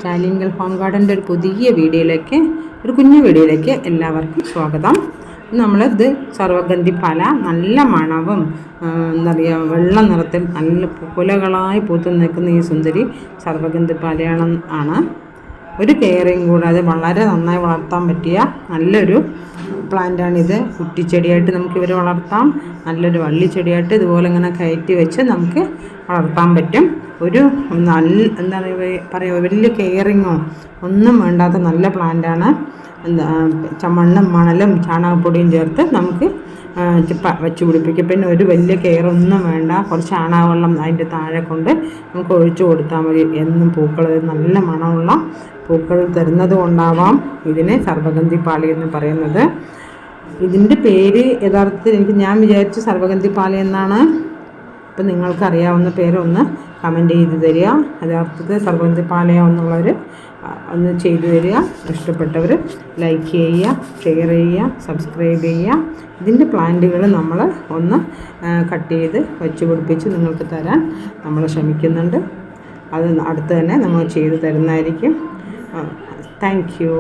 Stalin home ഗാർഡൻ്റെ ഒരു പുതിയ വീഡിയോയിലേക്ക്, ഒരു കുഞ്ഞു വീഡിയോയിലേക്ക് എല്ലാവർക്കും സ്വാഗതം. നമ്മളിത് സർവഗന്ധി പാല, നല്ല മണവും എന്താ പറയുക, വെള്ള നിറത്തിൽ നല്ല കുലകളായി പൂത്തു നിൽക്കുന്ന ഈ സുന്ദരി സർവഗന്ധി പാലയാണ്. ഒരു കെയറിങ് കൂടാതെ വളരെ നന്നായി വളർത്താൻ പറ്റിയ നല്ലൊരു പ്ലാന്റാണിത്. കുറ്റിച്ചെടിയായിട്ട് നമുക്ക് ഇവരെ വളർത്താം, നല്ലൊരു വള്ളിച്ചെടിയായിട്ട് ഇതുപോലെ ഇങ്ങനെ കയറ്റി വെച്ച് നമുക്ക് വളർത്താൻ പറ്റും. ഒരു നല്ല എന്താ പറയുക, വലിയ കെയറിങ്ങോ ഒന്നും വേണ്ടാത്ത നല്ല പ്ലാന്റാണ്. മണ്ണും മണലും ചാണകപ്പൊടിയും ചേർത്ത് നമുക്ക് വെച്ച് പിടിപ്പിക്കും. പിന്നെ ഒരു വലിയ കെയറൊന്നും വേണ്ട, കുറച്ച് ചാണകവെള്ളം അതിൻ്റെ താഴെ കൊണ്ട് നമുക്ക് ഒഴിച്ചു കൊടുത്താൽ മതി. എന്നും പൂക്കൾ, നല്ല മണമുള്ള പൂക്കൾ തരുന്നത് കൊണ്ടാവാം ഇതിനെ സർവഗന്ധി പാല എന്ന് പറയുന്നത്. ഇതിൻ്റെ പേര് യഥാർത്ഥത്തിൽ ഞാൻ വിചാരിച്ചു സർവഗന്ധി പാല എന്നാണ്. അപ്പം നിങ്ങൾക്കറിയാവുന്ന പേരൊന്ന് കമൻറ്റ് ചെയ്ത് തരിക. യഥാർത്ഥത്തിൽ സർവഗന്ധി പാലയാണെന്നുള്ളവർ ഒന്ന് ചെയ്തു തരിക. ഇഷ്ടപ്പെട്ടവർ ലൈക്ക് ചെയ്യുക, ഷെയർ ചെയ്യുക, സബ്സ്ക്രൈബ് ചെയ്യുക. ഇതിൻ്റെ പ്ലാന്റുകൾ നമ്മൾ ഒന്ന് കട്ട് ചെയ്ത് വെച്ച് പിടിപ്പിച്ച് നിങ്ങൾക്ക് തരാൻ നമ്മൾ ശ്രമിക്കുന്നുണ്ട്. അത് അടുത്ത് തന്നെ നമ്മൾ ചെയ്തു തരുന്നതായിരിക്കും. Thank you.